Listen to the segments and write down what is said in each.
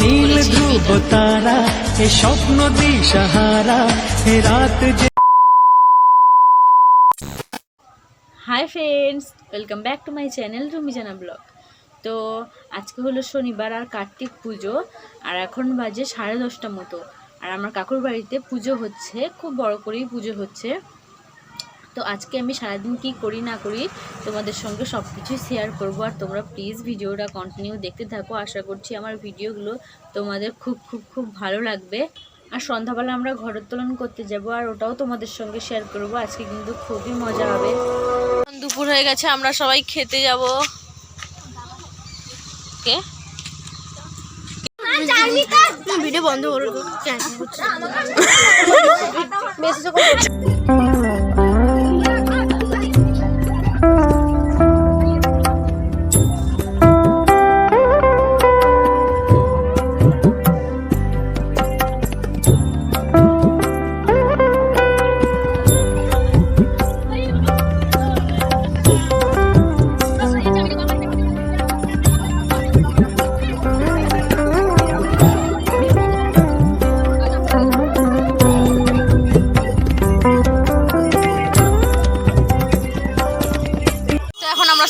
নীল ধ্রুব তারা এ স্বপ্ন দিশাহারা এ রাত যে। Hi friends, welcome back to my channel Rumi জানা ব্লগ। তো আজকে হলো শনিবার আর কার্তিক পুজো, আর এখন বাজে 10:30 মতো। আর আমার কাকুর বাড়িতে পুজো হচ্ছে, খুব বড় করেই পুজো হচ্ছে। তো আজকে আমি সারাদিন কি করি না করি তোমাদের সঙ্গে সব কিছুই শেয়ার করবো। আর তোমরা প্লিজ ভিডিওটা কন্টিনিউ দেখতে থাকো। আশা করছি আমার ভিডিওগুলো তোমাদের খুব খুব খুব ভালো লাগবে। আর সন্ধ্যাবেলা আমরা ঘটোত্তোলন করতে যাব, আর ওটাও তোমাদের সঙ্গে শেয়ার করবো। আজকে কিন্তু খুবই মজা হবে। দুপুর হয়ে গেছে, আমরা সবাই খেতে যাব। কে ভিডিও বন্ধ করে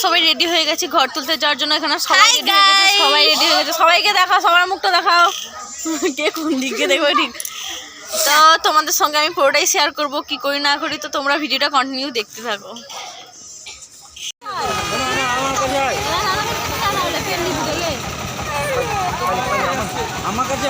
সবাই রেডি হয়ে গেছি ঘর তুলতে যাওয়ার জন্য। এখানে সবাই রেডি হয়ে গেছে, সবাই রেডি হয়ে গেছে। সবাইকে দেখাও, সবার মুখটা দেখাও। কে কোন দিকে দেখবে ঠিক। তো তোমাদের সঙ্গে আমি পুরোটাই শেয়ার করব, কি করি না করি। তো তোমরা ভিডিওটা কন্টিনিউ দেখতে থাকো। আমার কাছে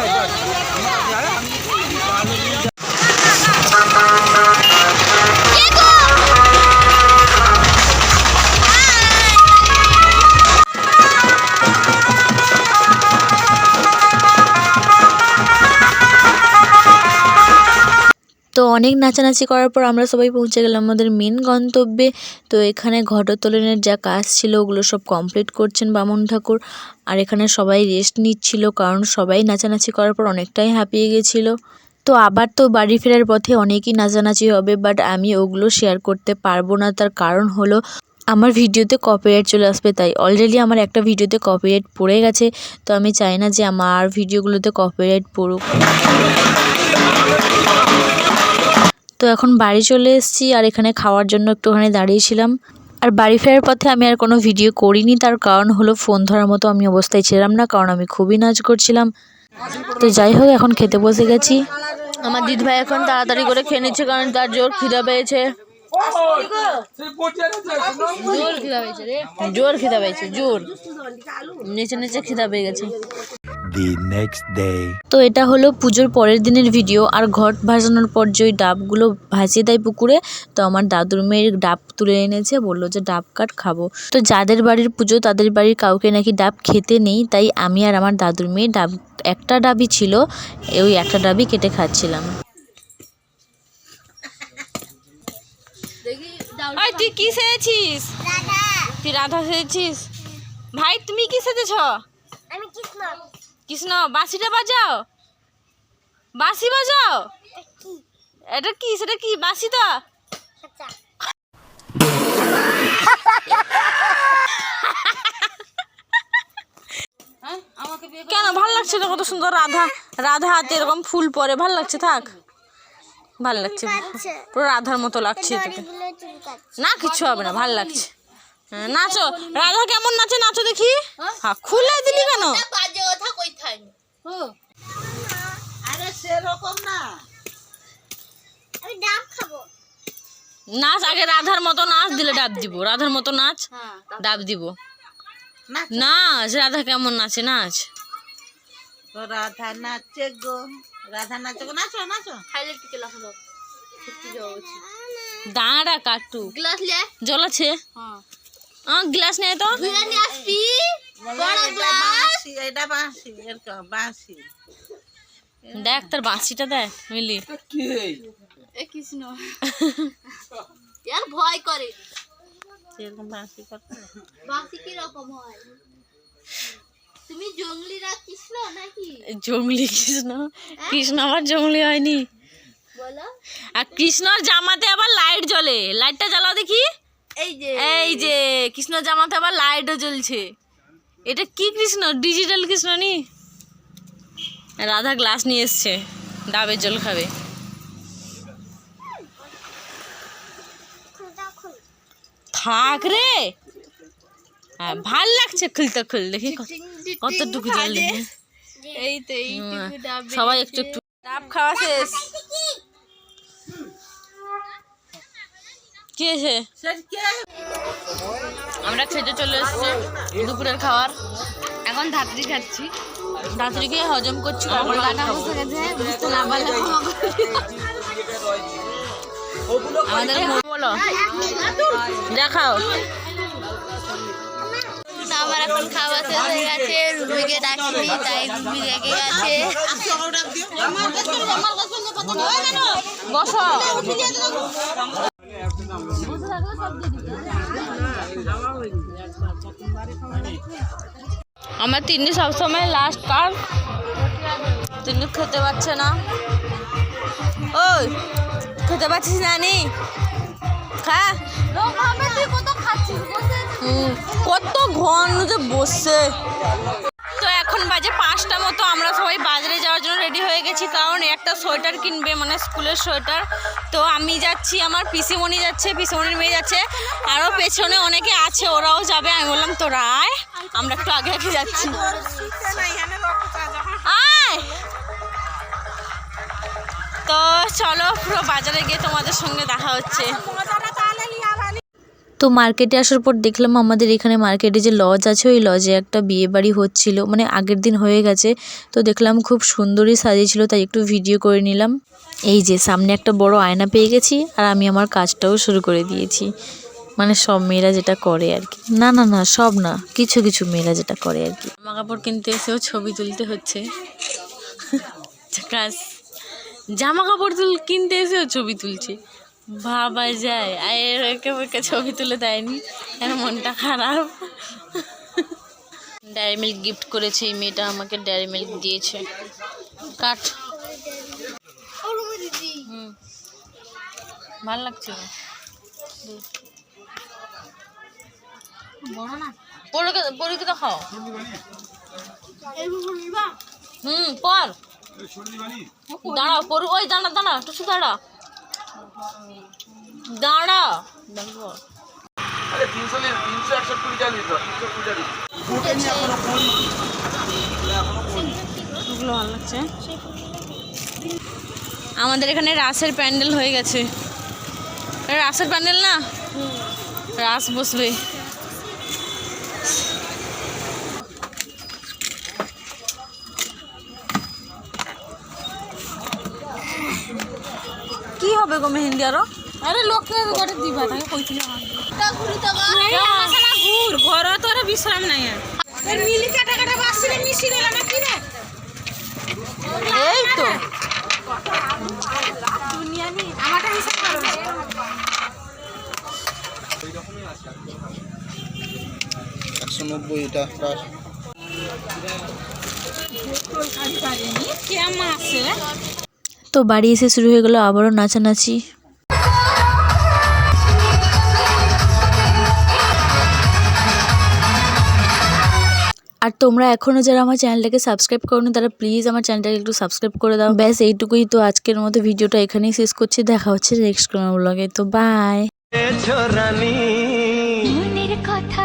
তো অনেক নাচানাচি করার পর আমরা সবাই পৌঁছে গেলাম আমাদের মেন গন্তব্যে। তো এখানে ঘটোত্তোলনের যা কাজ ছিল ওগুলো সব কমপ্লিট করছেন বামুন ঠাকুর। আর এখানে সবাই রেস্ট নিচ্ছিল, কারণ সবাই নাচানাচি করার পর অনেকটাই হাঁপিয়ে গেছিলো। তো আবার তো বাড়ি ফেরার পথে অনেকই নাচানাচি হবে, বাট আমি ওগুলো শেয়ার করতে পারবো না। তার কারণ হলো আমার ভিডিওতে কপিরাইট চলে আসবে। তাই অলরেডি আমার একটা ভিডিওতে কপিরাইট পড়ে গেছে, তো আমি চাই না যে আমার ভিডিওগুলোতে কপিরাইট পড়ুক। তো এখন বাড়ি চলে এসেছি, আর এখানে খাওয়ার জন্য একটুখানি দাঁড়িয়েছিলাম। আর বাড়ি ফেরার পথে আমি আর কোনো ভিডিও করিনি, তার কারণ হলো ফোন ধরার মতো আমি অবস্থায় ছিলাম না, কারণ আমি খুবই নাচ করছিলাম। তো যাই হোক, এখন খেতে বসে গেছি। আমার দিদিভাই এখন তাড়াতাড়ি করে খেয়ে নিচ্ছে, কারণ তার জোর খিদা পেয়েছে। জোর খিদা পেয়েছে, জোর নিচে নিচে খিদা পেয়ে গেছে। তো এটা হলো পুজোর পরের দিনের ভিডিও। আর ঘট ভাসানোর পর যে ওই ডাবগুলো ভাসিয়ে দেয় পুকুরে, তো আমার দাদুর মেয়ের ডাব তুলে এনেছে, বললো যে ডাব কাট খাবো। তো যাদের বাড়ির পুজো তাদের বাড়ির কাউকে নাকি ডাব খেতে নেই, তাই আমি আর আমার দাদুর মেয়ে ডাব, একটা ডাবই ছিল, ওই একটা ডাবই কেটে খাচ্ছিলাম। তুই কি সেজেছিস? তুই রাধা সেজেছিস? ভাই তুমি কি সেজেছ? আমি কৃষ্ণ। কৃষ্ণ, বাঁশিটা বাজাও, বাঁশি বাজাও। এটা কি, সেটা কি বাঁশি? তো কেন ভাল লাগছে তো, কত সুন্দর রাধা, রাধা হাতে এরকম ফুল পরে ভাল লাগছে। থাক, ভাল লাগছে, পুরো রাধার মতো লাগছে তোকে। না কিচ্ছু হবে না, ভাল লাগছে। নাচো, রাধা কেমন নাচে নাচো দেখি। হ্যাঁ, খুলে দিলি কেন? নাচ আগে, রাধার মতো নাচ দিলে ডাব দিব। রাধার মতো নাচ, ডাব দিব। নাচ, রাধা কেমন নাচে নাচ। রাধা নাচে গো, রাধা নাচে গো, নাচো নাচো। দাঁড়া কাটু, জল আছে? গ্লাস নেই তো? দেখ তোর বাঁশিটা দেখ মিলি। কৃষ্ণ ভয় করে। বাঁশি কি রকম হয়? তুমি জঙ্গলি রাত কৃষ্ণ নাকি? জঙ্গলি কৃষ্ণ? কৃষ্ণ আবার জঙ্গলি হয়নি। বলো। আর কৃষ্ণর জামাতে আবার লাইট জ্বলে, লাইটটা জ্বালাও দেখি। এই যে কৃষ্ণ জামাতে আবার লাইটও জ্বলছে। এটা কি কৃষ্ণ? ডিজিটাল কৃষ্ণ নি? রাধা গ্লাস নিয়ে এসছে, ডাবের জল খাবে। থাক রে, হ্যাঁ ভাল লাগছে, খুলতে খুল দেখি কতটুকু জল দেখি। এই তো এইটুকু ডাব সবাই একটু একটু ডাব খাওয়া শেষ। কি হয়েছে? আমরা খেতে চলে এসেছি দুপুরের খাবার। এখন ধাত্রি খাচ্ছি, ধাত্রিকে হজম করছি। আমাদের বলো যা খাও। আমার এখন খাওয়া শেষ হয়ে গেছে, রুবিকে ডাকিনি তাই রুবি রেগে গেছে। বসো। আমার তিন্নি সবসময় লাস্ট কার, তিন্নি খেতে পাচ্ছে না। ওই খেতে পাচ্ছিস না নি? খা। কত ঘন যে বসছে। তো এখন বাজে 5টা মতো, আমরা সবাই বাজারে যাওয়ার জন্য রেডি হয়ে গেছি, কারণ একটা সোয়েটার কিনবে, মানে স্কুলের সোয়েটার। তো আমি যাচ্ছি, আমার পিসিমণি যাচ্ছে, পিসিমণির মেয়ে যাচ্ছে, আরও পেছনে অনেকে আছে, ওরাও যাবে। আমি বললাম তোরা আয়, আমরা একটু আগে আগে যাচ্ছি। আয় তো চলো, পুরো বাজারে গিয়ে তোমাদের সঙ্গে দেখা হচ্ছে। তো মার্কেটে আসার পর দেখলাম আমাদের এখানে মার্কেটে যে লজ আছে, ওই লজে একটা বিয়ে বাড়ি হচ্ছিল, মানে আগের দিন হয়ে গেছে। তো দেখলাম খুব সুন্দরই সাজিয়েছিল, তাই একটু ভিডিও করে নিলাম। এই যে সামনে একটা বড় আয়না পেয়ে গেছি, আর আমি আমার কাজটাও শুরু করে দিয়েছি। মানে সব মেয়েরা যেটা করে আর কি, না না না সব না, কিছু কিছু মেয়েরা যেটা করে আর কি। জামা কাপড় কিনতে এসেও ছবি তুলতে হচ্ছে। জামা কাপড় কিনতে এসেও ছবি তুলছে, ভাবা যায়। আর একে ছবি তুলে দেয়নি, এখন মনটা খারাপ। ডেয়ারি মিল্ক গিফট করেছে এই মেয়েটা আমাকে, ডেয়ারি মিল্ক দিয়েছে। কাট। ভাল লাগছে না পরীকে তো খাও। পর দাঁড়াও, পড়ু। ওই দাঁড়া দাঁড়া, একটু দাঁড়া দাঁড়া। ভালো লাগছে। আমাদের এখানে রাসের প্যান্ডেল হয়ে গেছে। রাসের প্যান্ডেল না, রাস বসবে। কি হবে গো মেহেন্দি আরো? আরে লোকে গোটে দিবা, তাকে কইছিলাম ঘর তো বিশ্রাম নাই। মিলি কাটা কাটা বাসিলে মিশি গেল না কি রে? এই তো দুনিয়া নি আমারটা হিসাব করো। 190 এটা প্রায়। তো বাড়ি এসে শুরু হয়ে গেল আবারও নাচানাচি। আর তোমরা এখনও যারা আমার চ্যানেলটাকে সাবস্ক্রাইব করোনি, তারা প্লিজ আমার চ্যানেলটাকে একটু সাবস্ক্রাইব করে দাও। ব্যাস এইটুকুই। তো আজকের মতো ভিডিওটা এখানেই শেষ করছি, দেখা হচ্ছে নেক্সট কোনো ব্লগে। তো বাই। মনের কথা